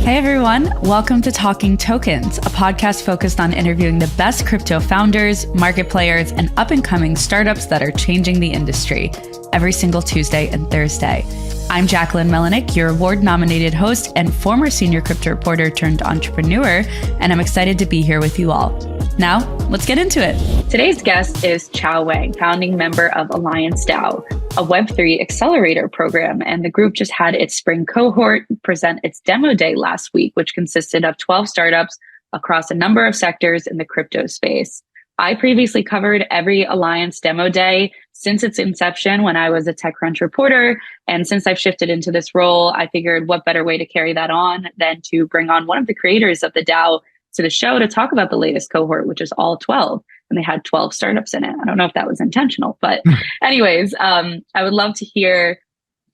Hey everyone, welcome to Talking Tokens, a podcast focused on interviewing the best crypto founders, market players, and up-and-coming startups that are changing the industry every single Tuesday and Thursday. I'm Jacquelyn Melinek, your award-nominated host and former senior crypto reporter turned entrepreneur, and I'm excited to be here with you all. Now, let's get into it. Today's guest is Qiao Wang, founding member of Alliance DAO, a Web3 accelerator program, and the group just had its spring cohort present its demo day last week, which consisted of 12 startups across a number of sectors in the crypto space. I previously covered every Alliance demo day since its inception when I was a TechCrunch reporter. And since I've shifted into this role, I figured what better way to carry that on than to bring on one of the creators of the DAO to the show to talk about the latest cohort, which is all 12. And they had 12 startups in it. I don't know if that was intentional, but anyways, I would love to hear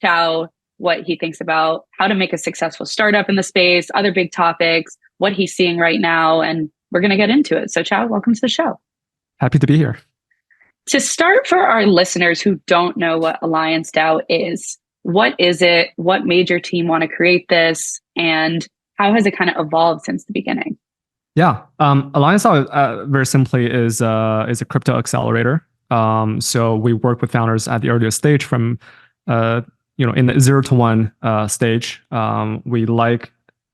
Qiao what he thinks about how to make a successful startup in the space, other big topics, what he's seeing right now, and we're going to get into it. So Qiao, welcome to the show. Happy to be here. To start, for our listeners who don't know what Alliance DAO is, what is it? What made your team want to create this? And how has it kind of evolved since the beginning? Yeah, Alliance DAO very simply is a crypto accelerator. So we work with founders at the earliest stage from in the 0 to 1 stage. We like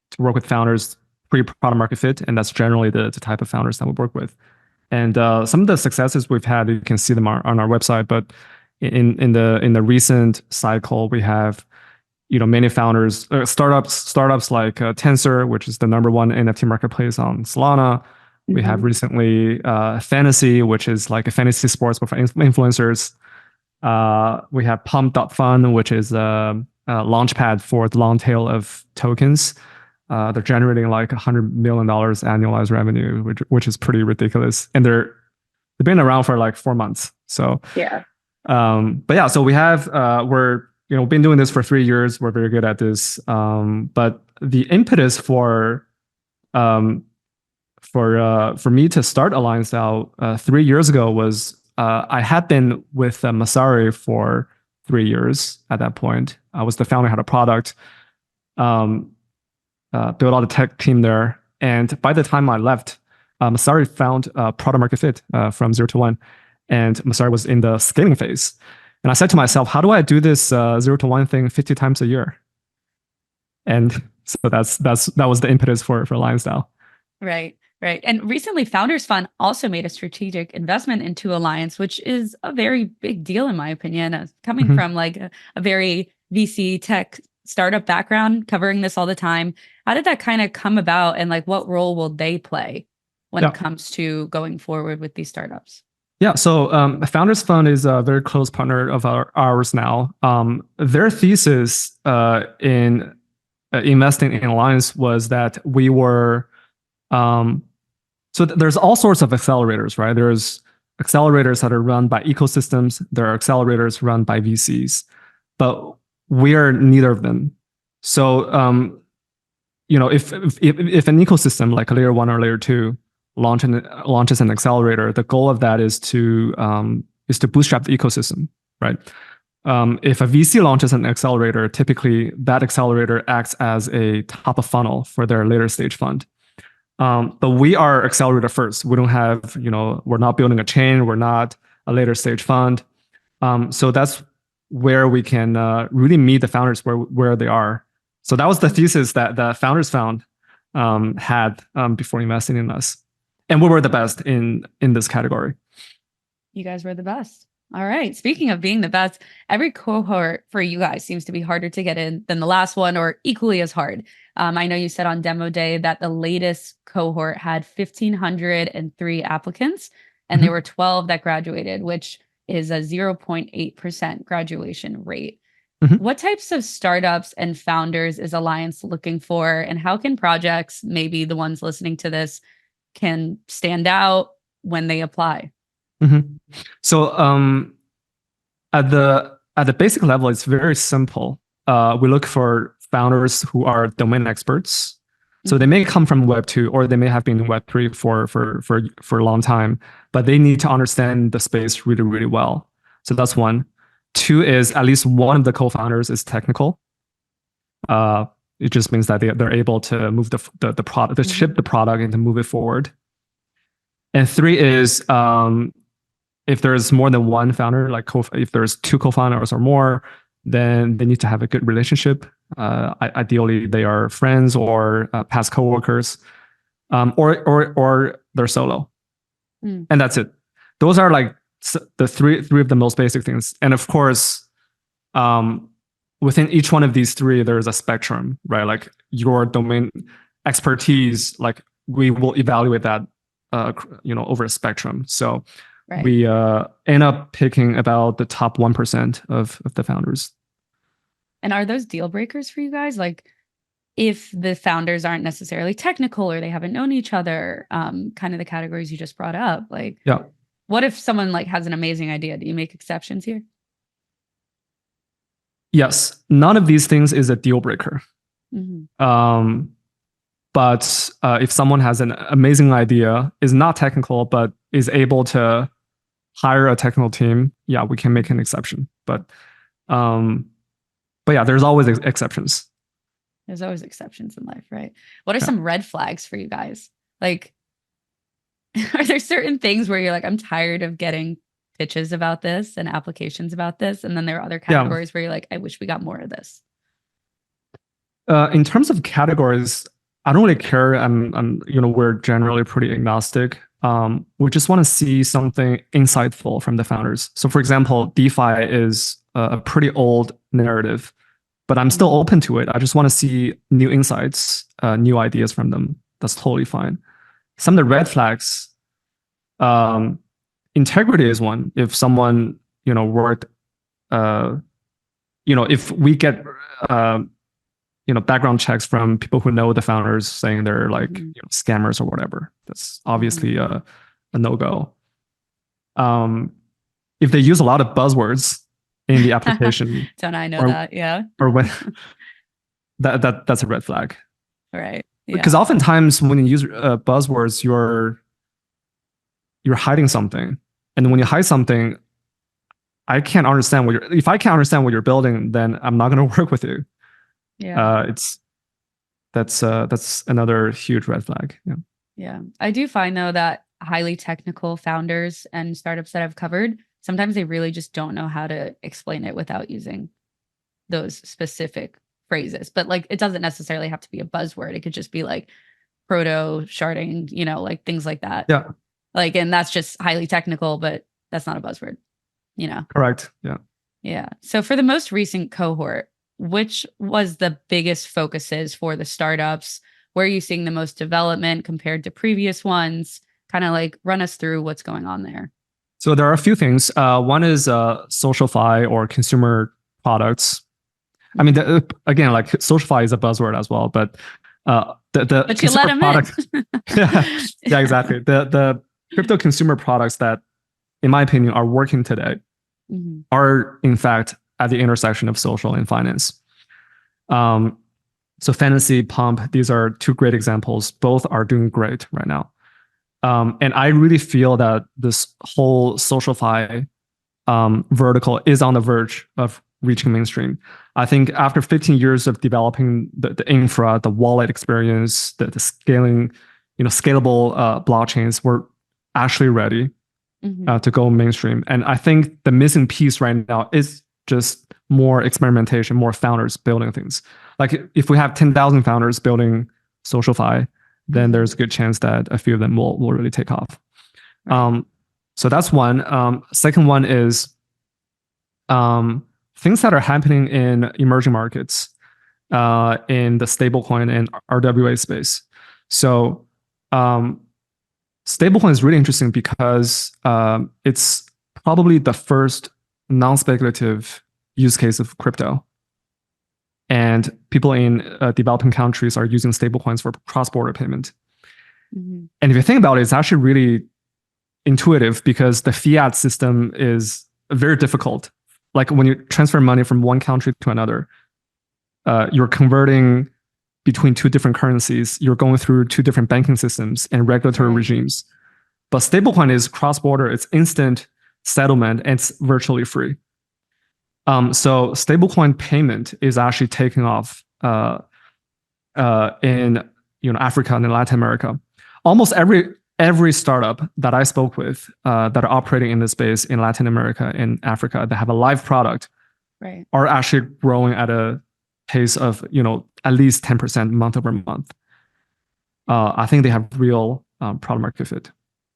to work with founders pre-product market fit, and that's generally the type of founders that we work with. And some of the successes we've had, you can see them on our website. But in the recent cycle, we have many founders, startups like Tensor, which is the #1 NFT marketplace on Solana. Mm-hmm. We have recently Fantasy, which is like a fantasy sports for influencers. We have Pump.Fun, which is a launchpad for the long tail of tokens. They're generating like $100 million annualized revenue, which is pretty ridiculous. And they've been around for like 4 months. So yeah. So we have we've been doing this for 3 years. We're very good at this. But the impetus for me to start Alliance DAO 3 years ago was I had been with Messari for 3 years at that point. I was the founder, had a product, built out the tech team there. And by the time I left, Messari found product market fit from 0 to 1. And Messari was in the scaling phase. And I said to myself, how do I do this 0 to 1 thing 50 times a year? And so that was the impetus for Alliance DAO. Right. And recently, Founders Fund also made a strategic investment into Alliance, which is a very big deal, in my opinion, coming mm-hmm. from like a very VC tech startup background, covering this all the time. How did that kind of come about, and like what role will they play when it comes to going forward with these startups? Yeah, so Founders Fund is a very close partner of ours now. Their thesis in investing in Alliance was that we were, there's all sorts of accelerators, right? There's accelerators that are run by ecosystems. There are accelerators run by VCs, but we are neither of them. So, if an ecosystem like a layer 1 or layer 2 launches an accelerator, the goal of that is to bootstrap the ecosystem, right? If a VC launches an accelerator, typically that accelerator acts as a top of funnel for their later stage fund. But we are accelerator first. We don't have, we're not building a chain. We're not a later stage fund. So that's where we can really meet the founders where they are. So that was the thesis that the Founders Fund had before investing in us. And we were the best in this category. You guys were the best. All right. Speaking of being the best, every cohort for you guys seems to be harder to get in than the last one, or equally as hard. I know you said on demo day that the latest cohort had 1,503 applicants, and mm-hmm. there were 12 that graduated, which is a 0.8% graduation rate. Mm-hmm. What types of startups and founders is Alliance looking for, and how can projects, maybe the ones listening to this, can stand out when they apply? Mm-hmm. So at the basic level, it's very simple. We look for founders who are domain experts. So they may come from Web 2, or they may have been in Web 3 for a long time, but they need to understand the space really, really well. So that's one. Two is at least one of the co-founders is technical. It just means that they're able to move the product, to ship the product and to move it forward. And 3 is if there's more than one founder, like if there's 2 co-founders or more, then they need to have a good relationship. Ideally, they are friends or past coworkers, or they're solo, and that's it. Those are like the three of the most basic things. And of course, within each one of these 3, there's a spectrum, right? Like your domain expertise, like we will evaluate that, over a spectrum. So we end up picking about the top 1% of the founders. And are those deal breakers for you guys? Like if the founders aren't necessarily technical or they haven't known each other, kind of the categories you just brought up, like, what if someone like has an amazing idea? Do you make exceptions here? Yes, none of these things is a deal breaker. But if someone has an amazing idea, is not technical, but is able to hire a technical team, we can make an exception. But yeah, there's always exceptions. There's always exceptions in life, right? What are some red flags for you guys? Like, are there certain things where you're like, I'm tired of getting pitches about this and applications about this? And then there are other categories where you're like, I wish we got more of this. In terms of categories, I don't really care. We're generally pretty agnostic. We just want to see something insightful from the founders. So for example, DeFi is a pretty old narrative, but I'm still open to it. I just want to see new insights, new ideas from them. That's totally fine. Some of the red flags, integrity is one. If someone, worked, if we get, background checks from people who know the founders saying they're like scammers or whatever, that's obviously a no-go. If they use a lot of buzzwords in the application, don't I know that? Yeah. Or when that's a red flag, right? Because oftentimes when you use buzzwords, you're hiding something, and when you hide something, I can't understand if I can't understand what you're building, then I'm not going to work with you. That's another huge red flag. I do find though that highly technical founders and startups that I've covered, sometimes they really just don't know how to explain it without using those specific phrases. But like, it doesn't necessarily have to be a buzzword. It could just be like proto sharding, like things like that. Like, and that's just highly technical, but that's not a buzzword, Correct. So for the most recent cohort, which was the biggest focuses for the startups? Where are you seeing the most development compared to previous ones? Kind of like run us through what's going on there. So there are a few things. One is SocialFi or consumer products. I mean, again, like SocialFi is a buzzword as well, but the but you let them product, yeah, exactly. The crypto consumer products that, in my opinion, are working today are in fact at the intersection of social and finance. So Fantasy, Pump, these are 2 great examples. Both are doing great right now. And I really feel that this whole SocialFi vertical is on the verge of reaching mainstream. I think after 15 years of developing the infra, the wallet experience, the scaling, scalable blockchains, we're actually ready to go mainstream. And I think the missing piece right now is just more experimentation, more founders building things. Like if we have 10,000 founders building SocialFi, then there's a good chance that a few of them will really take off. So that's one. Second one is things that are happening in emerging markets, in the stablecoin and RWA space. So stablecoin is really interesting because it's probably the first non-speculative use case of crypto. And people in developing countries are using stablecoins for cross-border payment. And if you think about it, it's actually really intuitive because the fiat system is very difficult. Like when you transfer money from one country to another, you're converting between 2 different currencies. You're going through 2 different banking systems and regulatory regimes. But stablecoin is cross-border. It's instant settlement and it's virtually free. So stablecoin payment is actually taking off in Africa and in Latin America. Almost every startup that I spoke with that are operating in this space in Latin America and Africa that have a live product Right. are actually growing at a pace of at least 10% month over month. I think they have real product market fit.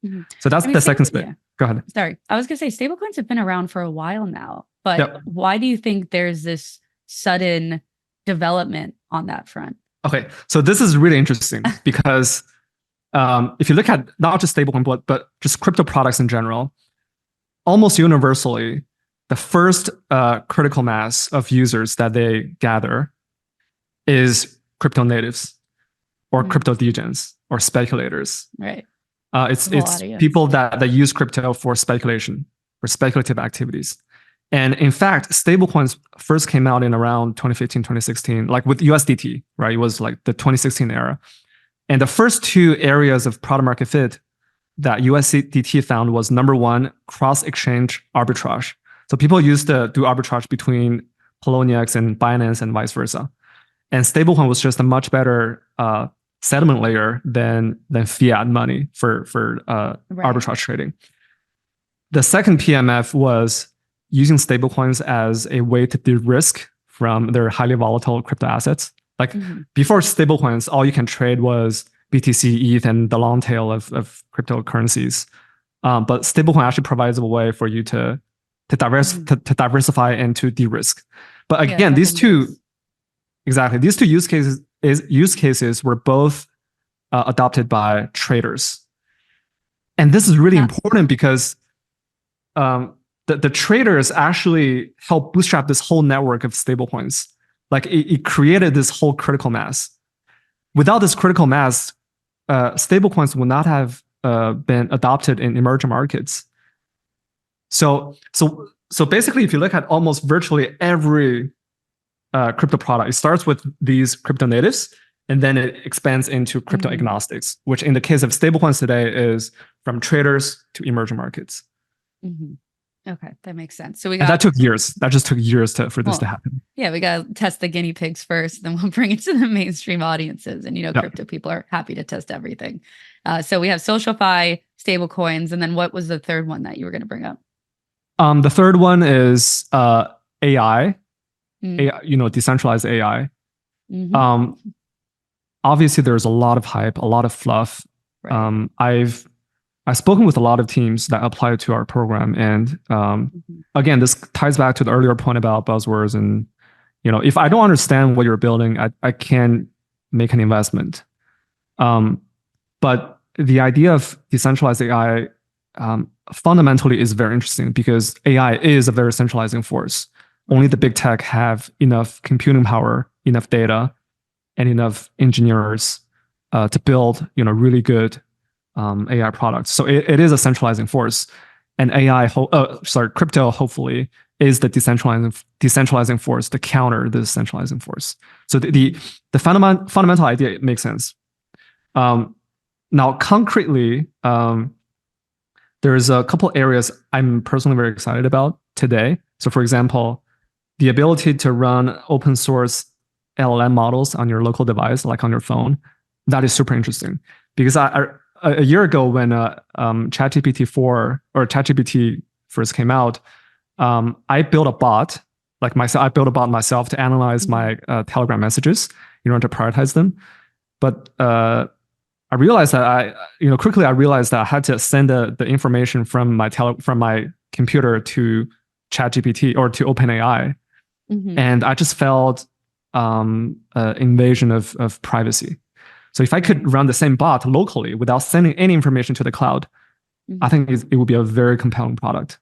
Mm-hmm. So that's the second space. Yeah. Go ahead. Sorry, I was gonna say stablecoins have been around for a while now, but yep. Why do you think there's this sudden development on that front? Okay, so this is really interesting because if you look at not just stablecoin but just crypto products in general, almost universally, the first critical mass of users that they gather is crypto natives or crypto degens or speculators. Right. It's people that use crypto for speculation, for speculative activities. And in fact, stablecoins first came out in around 2015, 2016, like with USDT, right? It was like the 2016 era. And the first two areas of product market fit that USDT found was number one, cross-exchange arbitrage. So people used to do arbitrage between Poloniex and Binance and vice versa. And stablecoin was just a much better settlement layer than fiat money for arbitrage trading. The second PMF was using stablecoins as a way to de-risk from their highly volatile crypto assets. Like before stablecoins, all you can trade was BTC, ETH, and the long tail of cryptocurrencies. But stablecoin actually provides a way for you to diversify and to de-risk. But again, these two use cases were both adopted by traders. And this is really important because the traders actually help bootstrap this whole network of stablecoins. Like it created this whole critical mass. Without this critical mass, stablecoins would not have been adopted in emerging markets. So basically, if you look at almost virtually every crypto product, it starts with these crypto natives, and then it expands into crypto agnostics, which in the case of stablecoins today is from traders to emerging markets. Okay, that makes sense. So that took years. That just took years for this to happen. Yeah, we got to test the guinea pigs first, then we'll bring it to the mainstream audiences. And crypto people are happy to test everything. So we have SocialFi, stablecoins, and then what was the third one that you were going to bring up? The third one is AI, decentralized AI. Obviously, there's a lot of hype, a lot of fluff. Right. I've spoken with a lot of teams that apply to our program, and again, this ties back to the earlier point about buzzwords. And if I don't understand what you're building, I can't make an investment. But the idea of decentralized AI fundamentally is very interesting because AI is a very centralizing force. Only the big tech have enough computing power, enough data, and enough engineers to build really good AI products. So it is a centralizing force, and crypto hopefully is the decentralizing force to counter the centralizing force. So the fundamental idea makes sense. Now concretely, there's a couple areas I'm personally very excited about today. So for example, the ability to run open source LLM models on your local device, like on your phone, that is super interesting because a year ago when ChatGPT-4 or ChatGPT first came out, I built a bot I built a bot myself to analyze my Telegram messages in order to prioritize them. But I realized that I had to send the information from my computer to ChatGPT or to OpenAI, and I just felt invasion of privacy. So if I could run the same bot locally without sending any information to the cloud, I think it would be a very compelling product.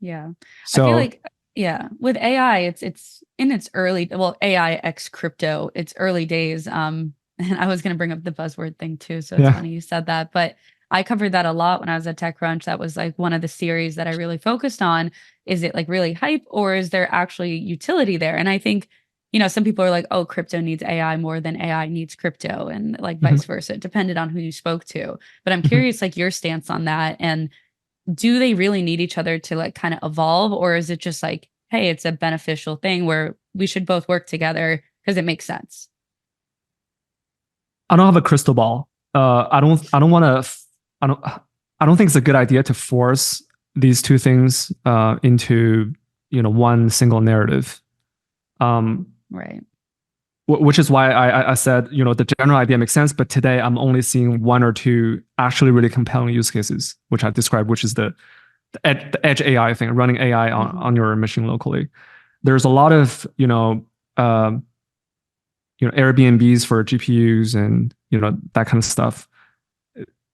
Yeah. So I feel like, with AI, it's in its early, AI X crypto, it's early days. And I was going to bring up the buzzword thing too. So it's funny you said that, but I covered that a lot when I was at TechCrunch. That was like one of the series that I really focused on. Is it like really hype, or is there actually utility there? And I think, some people are like, oh, crypto needs AI more than AI needs crypto, and like vice versa. It depended on who you spoke to. But I'm curious, like your stance on that. And do they really need each other to like kind of evolve, or is it just like, hey, it's a beneficial thing where we should both work together because it makes sense? I don't have a crystal ball. I don't want to. I don't think it's a good idea to force these two things into one single narrative. Right. Which is why I said the general idea makes sense, but today I'm only seeing one or two actually really compelling use cases, which I described, which is the edge AI thing, running AI on your machine locally. There's a lot of Airbnbs for GPUs and that kind of stuff.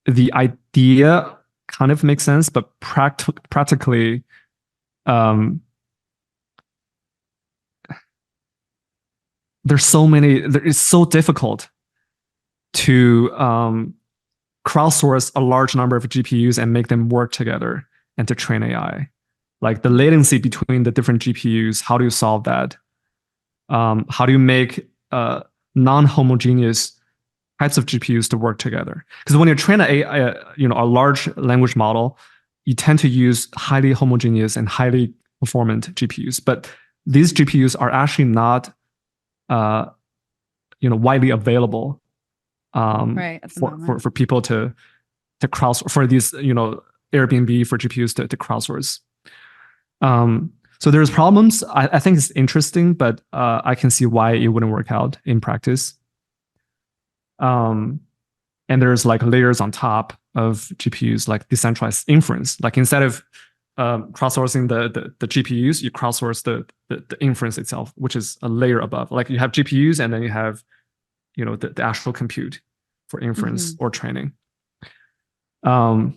The idea kind of makes sense, but practically, there's so many. It's so difficult to crowdsource a large number of GPUs and make them work together and to train AI. Like the latency between the different GPUs, how do you solve that? How do you make non-homogeneous types of GPUs to work together? Because when you train a large language model, you tend to use highly homogeneous and highly performant GPUs. But these GPUs are actually not widely available for people to crowdsource, for these Airbnb for GPUs to crowdsource. So there's problems. I think it's interesting, but I can see why it wouldn't work out in practice. And there's like layers on top of GPUs, like decentralized inference. Like instead of crowdsourcing the GPUs, you crowdsource the inference itself, which is a layer above. Like you have GPUs and then you have the actual compute for inference or training. I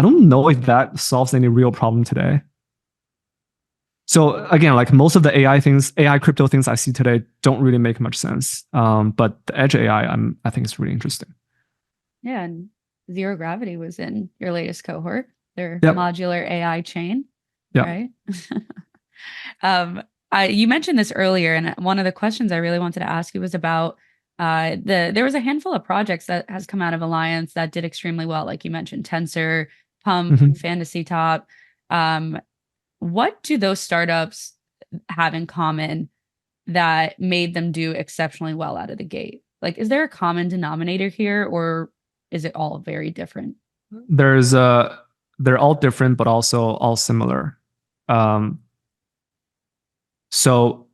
don't know if that solves any real problem today. So again, like most of the AI crypto things I see today don't really make much sense. But the edge AI, I think it's really interesting. Yeah, and zero gravity was in your latest cohort, their modular AI chain, right? You mentioned this earlier, and one of the questions I really wanted to ask you was about there was a handful of projects that has come out of Alliance that did extremely well, like you mentioned, Tensor, Pump, Fantasy Top. What do those startups have in common that made them do exceptionally well out of the gate? Like, is there a common denominator here, or is it all very different? They're all different, but also all similar. So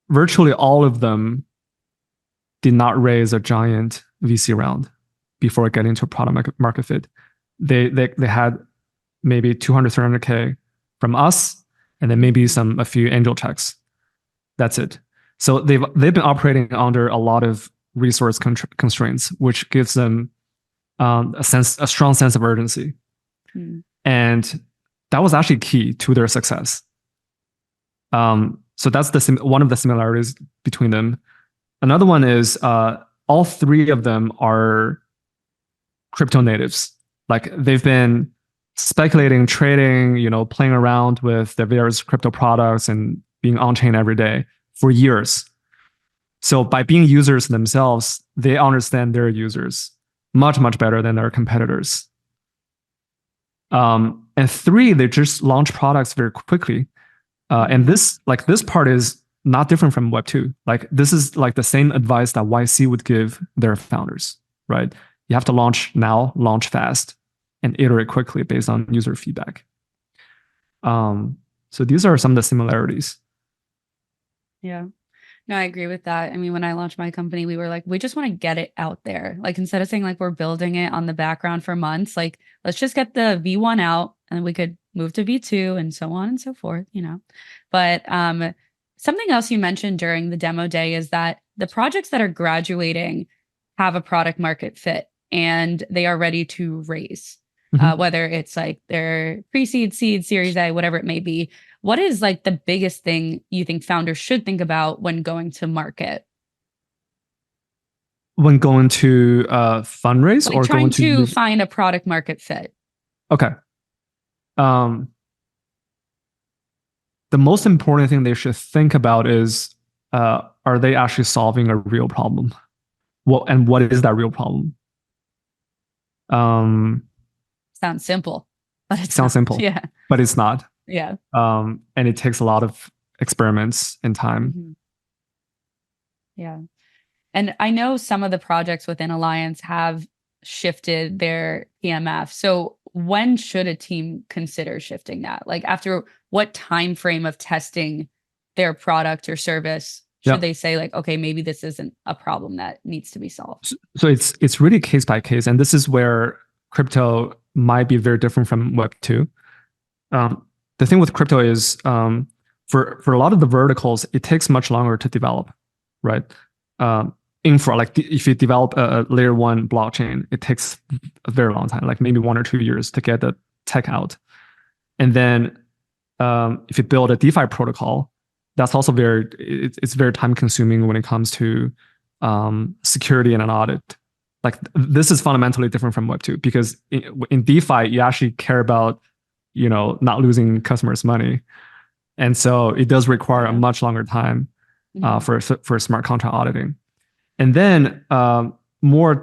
virtually all of them did not raise a giant VC round before getting to product market fit. They had maybe 200, 300K from us, and then maybe a few angel checks. That's it. So they've been operating under a lot of resource constraints, which gives them a strong sense of urgency. And that was actually key to their success. So that's one of the similarities between them. Another one is all three of them are crypto natives. Like they've been speculating, trading, playing around with the various crypto products and being on chain every day for years. So by being users themselves, they understand their users much, much better than their competitors. And three, they just launch products very quickly. And this part is not different from Web2. Like this is like the same advice that YC would give their founders, right? You have to launch now, launch fast, and iterate quickly based on user feedback. So these are some of the similarities. Yeah. No, I agree with that. I mean, when I launched my company, we were like, we just want to get it out there. Like instead of saying like we're building it on the background for months, like let's just get the V1 out and we could move to V2 and so on and so forth, But something else you mentioned during the demo day is that the projects that are graduating have a product market fit and they are ready to raise. Whether it's like their pre-seed, seed, series A, whatever it may be. What is like the biggest thing you think founders should think about when going to market? When going to fundraise, like or trying going to find a product market fit? Okay. The most important thing they should think about is, are they actually solving a real problem? And what is that real problem? Sounds simple, but it sounds simple. Yeah. But it's not. Yeah. And it takes a lot of experiments and time. Yeah. And I know some of the projects within Alliance have shifted their PMF. So when should a team consider shifting that? Like after what time frame of testing their product or service should they say like, okay, maybe this isn't a problem that needs to be solved? So it's really case by case. And this is where crypto might be very different from Web 2. The thing with crypto is for a lot of the verticals, it takes much longer to develop, right? If you develop a layer 1 blockchain, it takes a very long time, like maybe 1 or 2 years to get the tech out. And then if you build a DeFi protocol, that's also it's very time consuming when it comes to security and an audit. Like this is fundamentally different from Web 2 because in DeFi, you actually care about, not losing customers' money. And so it does require a much longer time for smart contract auditing. And then more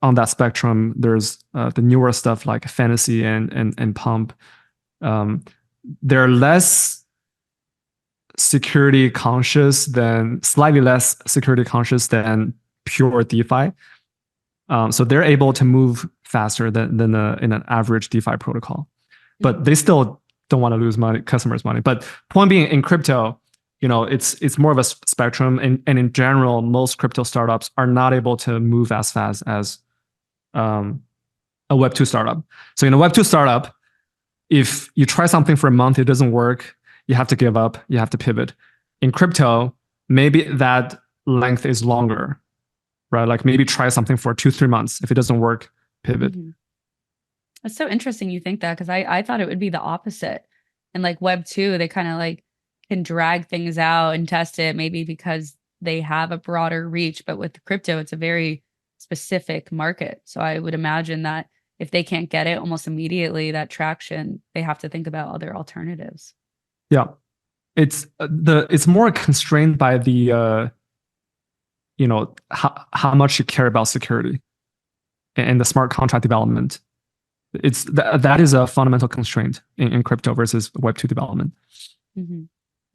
on that spectrum, there's the newer stuff like Fantasy and Pump. They're less slightly less security conscious than pure DeFi. So they're able to move faster than in an average DeFi protocol, but they still don't want to lose customers' money. But point being, in crypto, it's more of a spectrum, and in general, most crypto startups are not able to move as fast as a Web 2 startup. So in a Web 2 startup, if you try something for a month, it doesn't work, you have to give up, you have to pivot. In crypto, maybe that length is longer, right? Like maybe try something for 2-3 months. If it doesn't work, pivot. That's so interesting you think that, because I thought it would be the opposite. And like Web 2, they kind of like can drag things out and test it, maybe because they have a broader reach. But with crypto, it's a very specific market. So I would imagine that if they can't get it almost immediately, that traction, they have to think about other alternatives. Yeah, it's more constrained by the how much you care about security and the smart contract development. That is a fundamental constraint in crypto versus Web 2 development.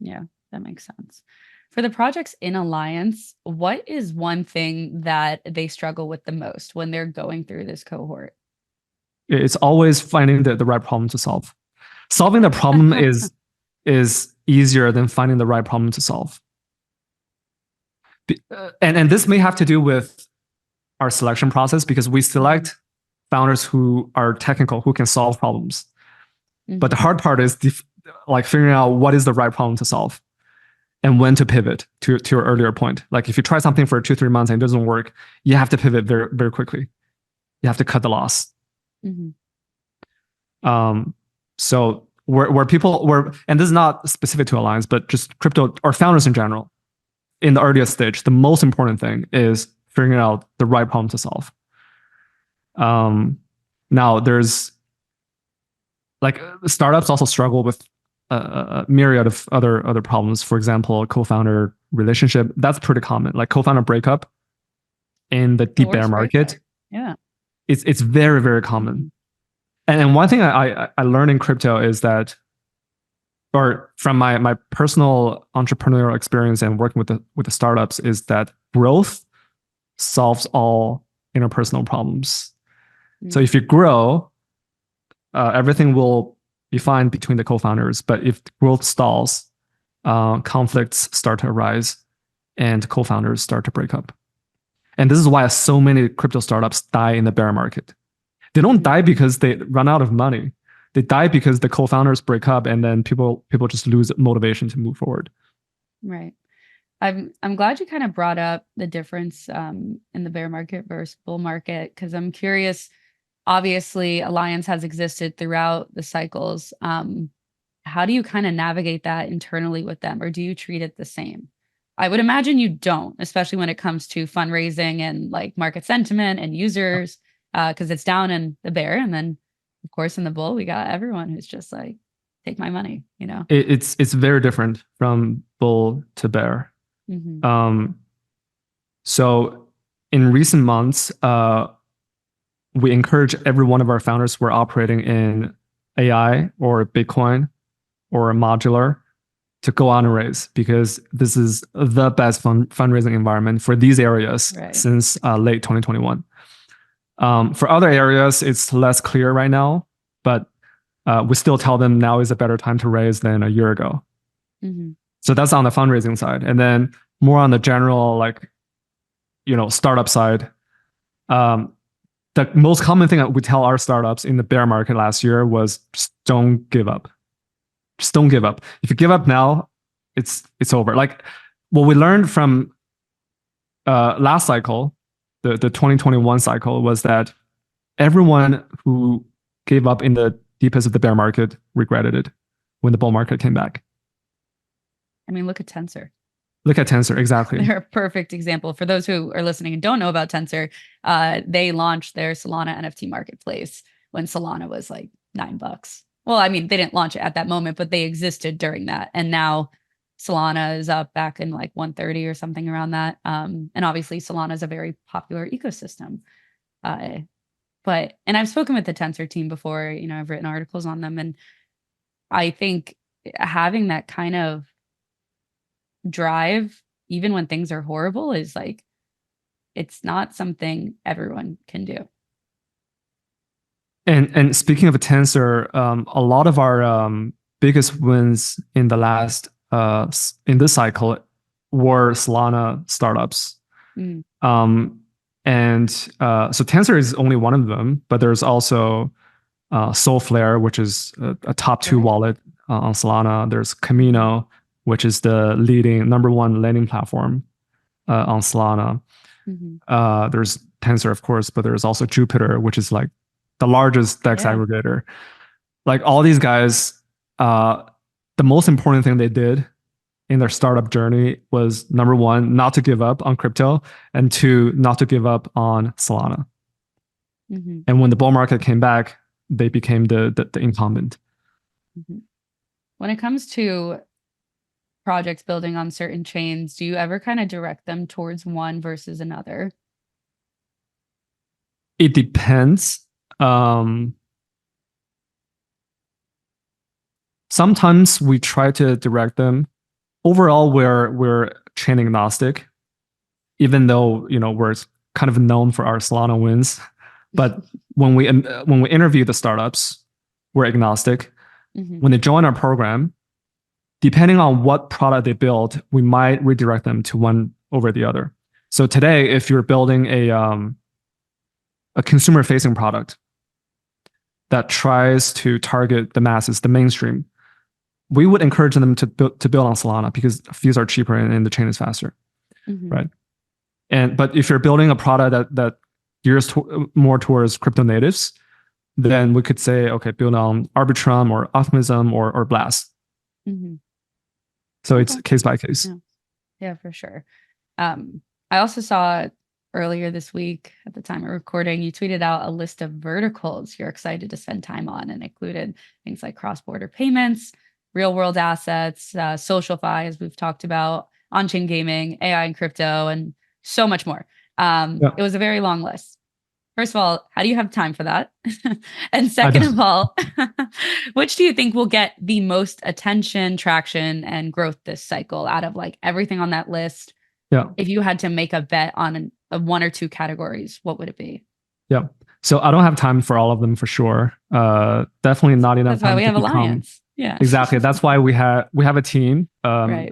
Yeah, that makes sense. For the projects in Alliance, what is one thing that they struggle with the most when they're going through this cohort? It's always finding the right problem to solve. Solving the problem is easier than finding the right problem to solve. And this may have to do with our selection process, because we select founders who are technical, who can solve problems. But the hard part is figuring out what is the right problem to solve and when to pivot, to your earlier point. Like if you try something for 2-3 months and it doesn't work, you have to pivot very, very quickly. You have to cut the loss. So where people were, and this is not specific to Alliance, but just crypto or founders in general, in the earliest stage, the most important thing is figuring out the right problem to solve. Now there's startups also struggle with a myriad of other problems. For example, co-founder relationship, that's pretty common. Like co-founder breakup in the deep bear market. Yeah, it's very, very common. And one thing I learned in crypto is that, or from my personal entrepreneurial experience and working with the startups, is that growth solves all interpersonal problems. So if you grow, everything will be fine between the co-founders. But if growth stalls, conflicts start to arise and co-founders start to break up. And this is why so many crypto startups die in the bear market. They don't die because they run out of money. They die because the co-founders break up, and then people just lose motivation to move forward. Right. I'm glad you kind of brought up the difference in the bear market versus bull market, because I'm curious. Obviously, Alliance has existed throughout the cycles. How do you kind of navigate that internally with them, or do you treat it the same? I would imagine you don't, especially when it comes to fundraising and like market sentiment and users, because it's down in the bear, and then of course in the bull we got everyone who's just like, take my money. It's very different from bull to bear. So in recent months, we encourage every one of our founders who are operating in AI or Bitcoin or modular to go on and raise, because this is the best fundraising environment for these areas since late 2021. For other areas, it's less clear right now, but we still tell them now is a better time to raise than a year ago. So that's on the fundraising side. And then more on the general, like, startup side, the most common thing that we tell our startups in the bear market last year was just don't give up. Just don't give up. If you give up now, it's over. Like what we learned from last cycle, the 2021 cycle, was that everyone who gave up in the deepest of the bear market regretted it when the bull market came back. I mean, look at Tensor. Look at Tensor, exactly. They're a perfect example. For those who are listening and don't know about Tensor, they launched their Solana NFT marketplace when Solana was like $9. Well, I mean, they didn't launch it at that moment, but they existed during that. And now Solana is up back in like 130 or something around that. And obviously Solana is a very popular ecosystem. And I've spoken with the Tensor team before, I've written articles on them. And I think having that kind of drive, even when things are horrible, is like, it's not something everyone can do. And speaking of a Tensor, a lot of our biggest wins in the last in this cycle were Solana startups. So Tensor is only one of them, but there's also Soulflare, which is a top 2 wallet on Solana. There's Camino, which is the number 1 lending platform on Solana. There's Tensor, of course, but there's also Jupiter, which is like the largest DEX aggregator. Like all these guys, the most important thing they did in their startup journey was, number 1, not to give up on crypto, and 2, not to give up on Solana. And when the bull market came back, they became the incumbent. When it comes to projects building on certain chains, do you ever kind of direct them towards one versus another? It depends. Sometimes we try to direct them. Overall, we're chain agnostic, even though we're kind of known for our Solana wins. But when we interview the startups, we're agnostic. When they join our program, depending on what product they build, we might redirect them to one over the other. So today, if you're building a consumer-facing product that tries to target the masses, the mainstream, we would encourage them to build on Solana because fees are cheaper and the chain is faster, right? But if you're building a product that gears more towards crypto natives, then we could say, okay, build on Arbitrum or Optimism or Blast. So it's case by case. Yeah, for sure. I also saw earlier this week, at the time of recording, you tweeted out a list of verticals you're excited to spend time on, and included things like cross-border payments, real-world assets, SocialFi, as we've talked about, on-chain gaming, AI and crypto, and so much more. It was a very long list. First of all, how do you have time for that? And second of all, which do you think will get the most attention, traction, and growth this cycle out of like everything on that list? Yeah. If you had to make a bet on one or two categories, what would it be? Yeah. So I don't have time for all of them for sure. Definitely not enough. That's why we have Alliance. Yeah. Exactly. That's why we have a team. Right.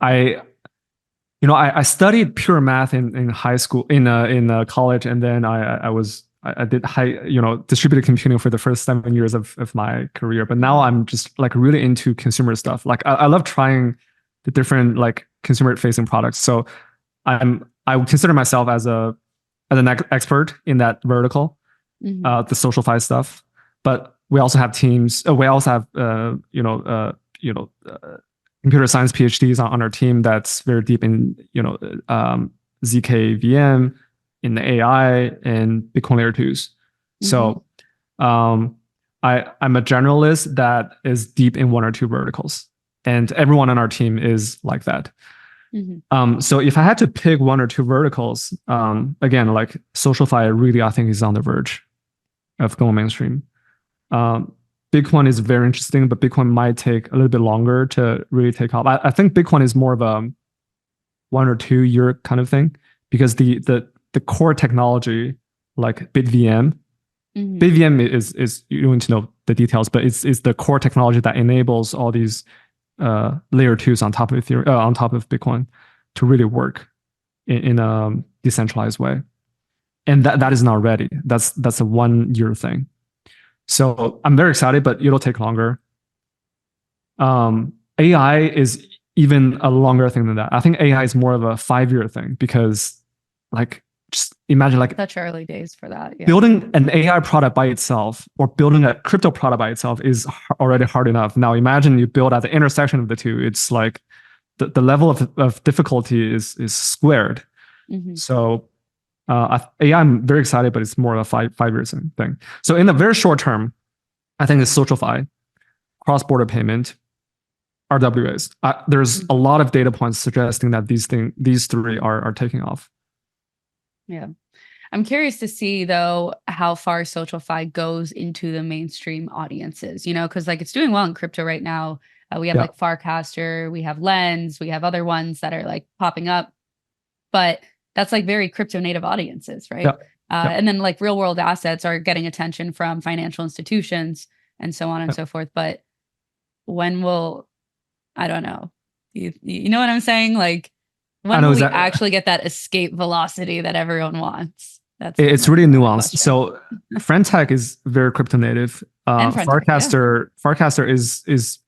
I studied pure math in high school, in college, and then I did distributed computing for the first 7 years of my career. But now I'm just like really into consumer stuff. Like I love trying the different like consumer facing products. So I would consider myself as an expert in that vertical, the SocialFi stuff. But we also have teams. We also have computer science PhDs on our team that's very deep in zk-VM, in the AI and Bitcoin layer 2s. So I'm a generalist that is deep in one or two verticals, and everyone on our team is like that. So if I had to pick one or two verticals, again, like SocialFi really, I think, is on the verge of going mainstream. Bitcoin is very interesting, but Bitcoin might take a little bit longer to really take off. I think Bitcoin is more of a 1 or 2 year kind of thing, because the core technology, like BitVM, BitVM is you don't need to know the details, but it's the core technology that enables all these layer twos on top of Ethereum, on top of Bitcoin, to really work in a decentralized way. And that is not ready. That's a 1 year thing. So I'm very excited, but it'll take longer. AI is even a longer thing than that. I think AI is more of a 5 year thing, because like, just imagine like such early days for that. Yeah. Building an AI product by itself or building a crypto product by itself is already hard enough. Now imagine you build at the intersection of the two. It's like the level of difficulty is squared. So AI, I'm very excited, but it's more of a 5 years thing. So in the very short term, I think it's SocialFi, cross-border payment, RWAs. There's a lot of data points suggesting that these three are taking off. Yeah. I'm curious to see, though, how far SocialFi goes into the mainstream audiences, because like it's doing well in crypto right now. We have like Farcaster, we have Lens, we have other ones that are like popping up, but that's like very crypto native audiences, right? And then like real world assets are getting attention from financial institutions and so on and so forth. But when will, I don't know, you know what I'm saying? Like, when will we actually get that escape velocity that everyone wants? It's really nuanced. So Friendtech is very crypto native. Farcaster is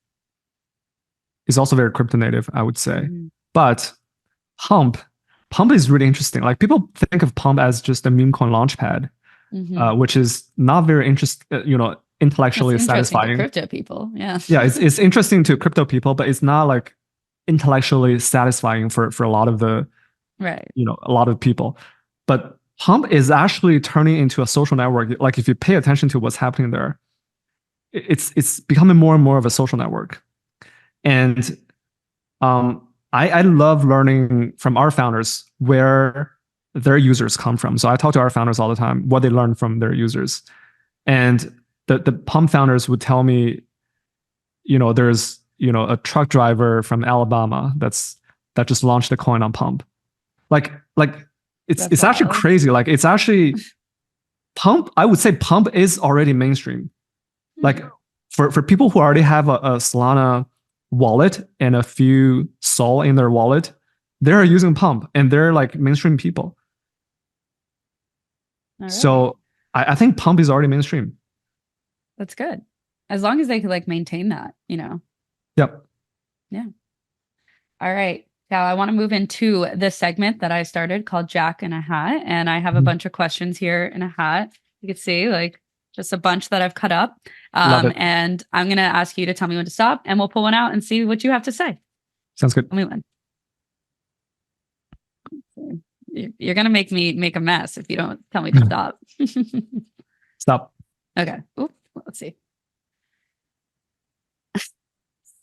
also very crypto native, I would say. But Pump is really interesting. Like, people think of Pump as just a meme coin launchpad, which is not very intellectually satisfying. To crypto people, yeah. It's interesting to crypto people, but it's not like intellectually satisfying for a lot of the a lot of people. But Pump is actually turning into a social network. Like, if you pay attention to what's happening there, it's becoming more and more of a social network. And I love learning from our founders where their users come from. So I talk to our founders all the time, what they learn from their users. And the Pump founders would tell me, there's a truck driver from Alabama that just launched a coin on Pump. Like it's actually crazy. Like, it's actually Pump. I would say Pump is already mainstream. Like, for people who already have a Solana wallet and a few Sol in their wallet, they're using Pump, and they're like mainstream people. So I think Pump is already mainstream. That's good, as long as they could like maintain that. Yep. Yeah. All right. Now I want to move into the segment that I started called Jack in a Hat. And I have a bunch of questions here in a hat. You can see like just a bunch that I've cut up. And I'm going to ask you to tell me when to stop, and we'll pull one out and see what you have to say. Sounds good. Tell me when. You're going to make me make a mess if you don't tell me to stop. Stop. Okay. Oops. Let's see.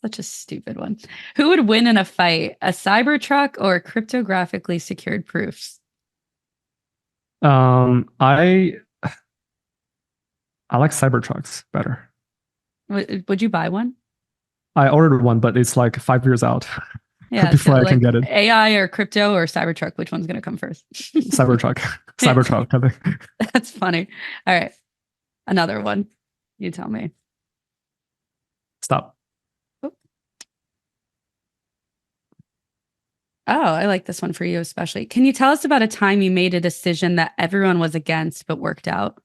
Such a stupid one. Who would win in a fight, a Cybertruck or cryptographically secured proofs? I like Cybertrucks better. Would you buy one? I ordered one, but it's like 5 years out. Yeah, before I can get it. AI or crypto or Cybertruck, which one's going to come first? Cybertruck. I think. That's funny. All right. Another one. You tell me. Stop. Oh, I like this one for you especially. Can you tell us about a time you made a decision that everyone was against but worked out?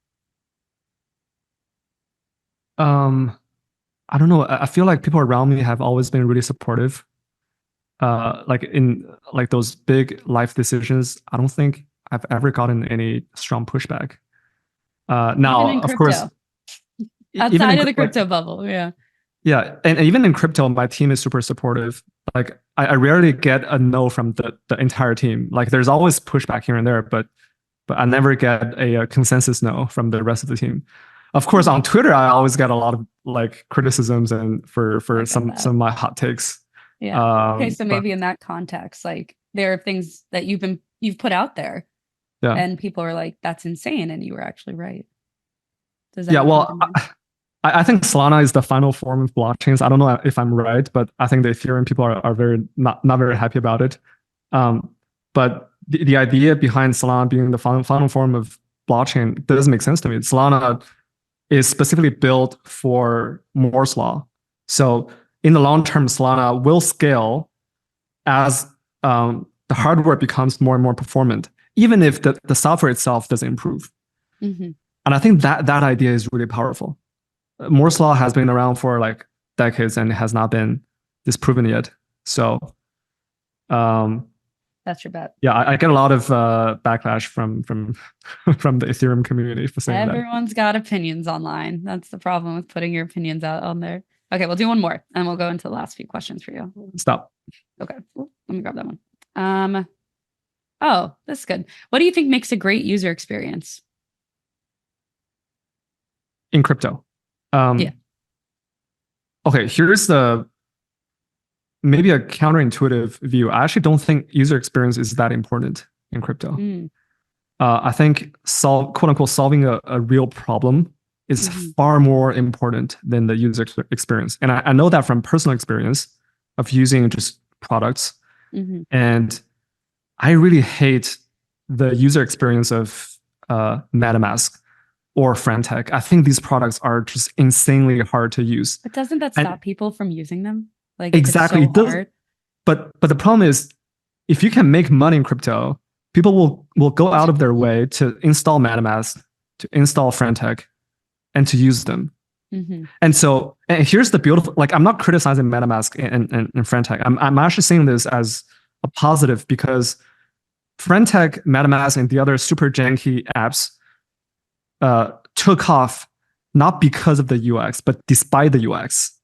I don't know. I feel like people around me have always been really supportive. Like in like those big life decisions, I don't think I've ever gotten any strong pushback. Now, of course, outside of the crypto bubble, yeah. Yeah, and even in crypto, my team is super supportive. Like, I rarely get a no from the entire team. Like, there's always pushback here and there, but I never get a consensus no from the rest of the team. Of course, on Twitter, I always get a lot of like criticisms and for some of my hot takes. Yeah. Okay, so maybe in that context, like there are things that you've put out there, and people are like, "That's insane," and you were actually right. Does that? Yeah. Well, I think Solana is the final form of blockchains. I don't know if I'm right, but I think the Ethereum people are very not very happy about it. But the idea behind Solana being the final form of blockchain doesn't make sense to me. Solana is specifically built for Moore's law. So in the long term, Solana will scale as the hardware becomes more and more performant, even if the software itself doesn't improve. Mm-hmm. And I think that idea is really powerful. Moore's law has been around for like decades and it has not been disproven yet. So that's your bet. Yeah, I get a lot of backlash from from the Ethereum community for saying that. Everyone's got opinions online. That's the problem with putting your opinions out on there. Okay, we'll do one more and we'll go into the last few questions for you. Stop. Okay, let me grab that one. Oh, this is good. What do you think makes a great user experience? In crypto. Yeah. Okay, here's maybe a counterintuitive view. I actually don't think user experience is that important in crypto. I think quote unquote solving a real problem is far more important than the user experience. And I know that from personal experience of using just products. And I really hate the user experience of MetaMask or Friendtech. I think these products are just insanely hard to use. But doesn't that stop people from using them? Like exactly. It's so hard. But the problem is, if you can make money in crypto, people will go out of their way to install MetaMask, to install Friendtech, and to use them. And so, and here's the beautiful, like, I'm not criticizing MetaMask and Friendtech. I'm actually seeing this as a positive because Friendtech, MetaMask, and the other super janky apps took off not because of the UX, but despite the UX.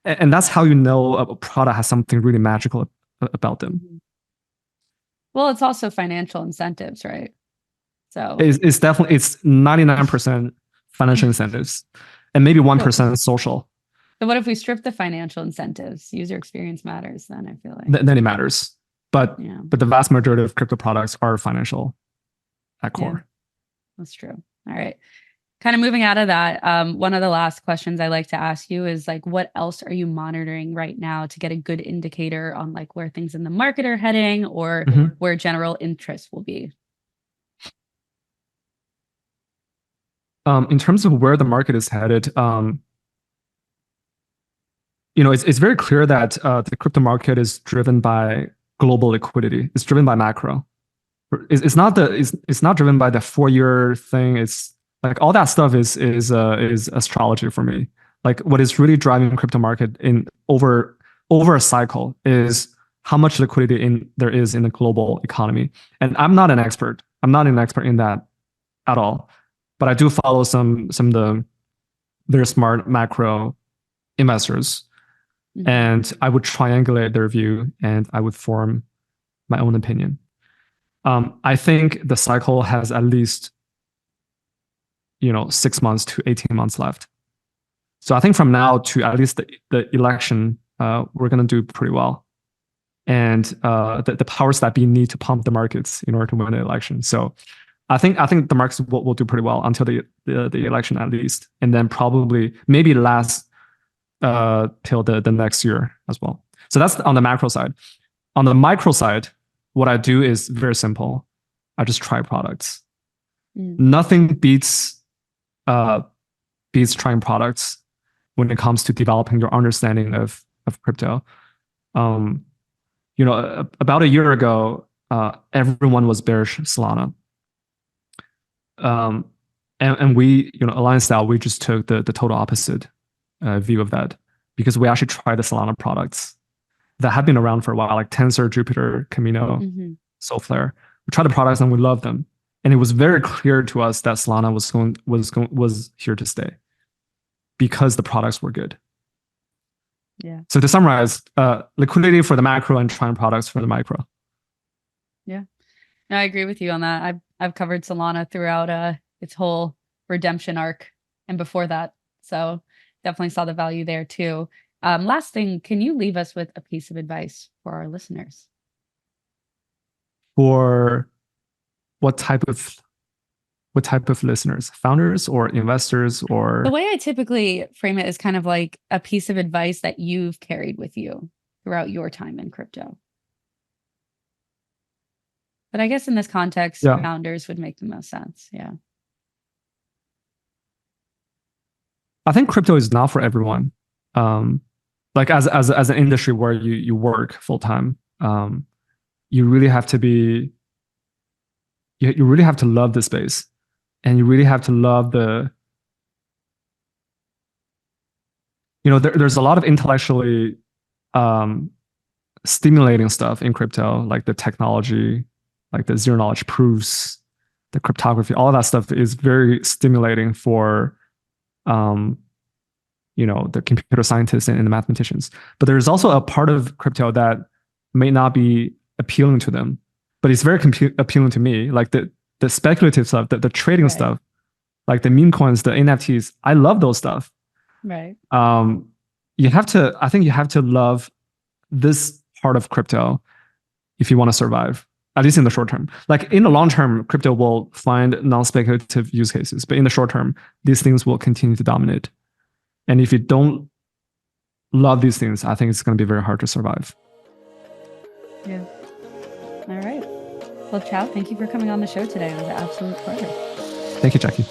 And that's how you know a product has something really magical about them. Well, it's also financial incentives, right? So it's definitely, it's 99% financial incentives and maybe 1% social. So what if we strip the financial incentives? User experience matters then, I feel like. Then it matters. But the vast majority of crypto products are financial at core. Yeah, that's true. All right. Kind of moving out of that, one of the last questions I like to ask you is like, what else are you monitoring right now to get a good indicator on like where things in the market are heading or where general interest will be? In terms of where the market is headed, it's very clear that the crypto market is driven by global liquidity. It's driven by macro. It's not driven by the 4-year thing. It's like all that stuff is astrology for me. Like what is really driving crypto market in over a cycle is how much liquidity there is in the global economy. And I'm not an expert. I'm not an expert in that at all. But I do follow some of the very smart macro investors. And I would triangulate their view and I would form my own opinion. I think the cycle has at least 6 months to 18 months left. So I think from now to at least the election, we're going to do pretty well. And the powers that be need to pump the markets in order to win the election. So I think the markets will do pretty well until the election at least, and then probably maybe last till the next year as well. So that's on the macro side. On the micro side, what I do is very simple. I just try products. Nothing beats trying products when it comes to developing your understanding of crypto. About a year ago, everyone was bearish Solana. And we, Alliance DAO, we just took the total opposite view of that because we actually tried the Solana products that have been around for a while, like Tensor, Jupiter, Camino, Solflare. We tried the products and we loved them. And it was very clear to us that Solana was here to stay because the products were good. Yeah. So to summarize, liquidity for the macro and trying products for the micro. Yeah. No, I agree with you on that. I've covered Solana throughout its whole redemption arc and before that. So definitely saw the value there too. Last thing, can you leave us with a piece of advice for our listeners? For what type of what type of listeners? Founders or investors or? The way I typically frame it is kind of like a piece of advice that you've carried with you throughout your time in crypto. But I guess in this context, founders would make the most sense. Yeah. I think crypto is not for everyone. Like as an industry where you work full time, you really have to be. You really have to love the space, and you really have to love the. There's a lot of intellectually stimulating stuff in crypto, like the technology, like the zero knowledge proofs, the cryptography. All of that stuff is very stimulating for the computer scientists and the mathematicians. But there's also a part of crypto that may not be appealing to them, but it's very appealing to me. Like the speculative stuff, the trading stuff, like the meme coins, the NFTs. I love those stuff. Right. I think you have to love this part of crypto if you want to survive, at least in the short term. Like in the long term, crypto will find non-speculative use cases, but in the short term, these things will continue to dominate. And if you don't love these things, I think it's going to be very hard to survive. Yeah. All right. Well, Qiao, thank you for coming on the show today. It was an absolute pleasure. Thank you, Jackie.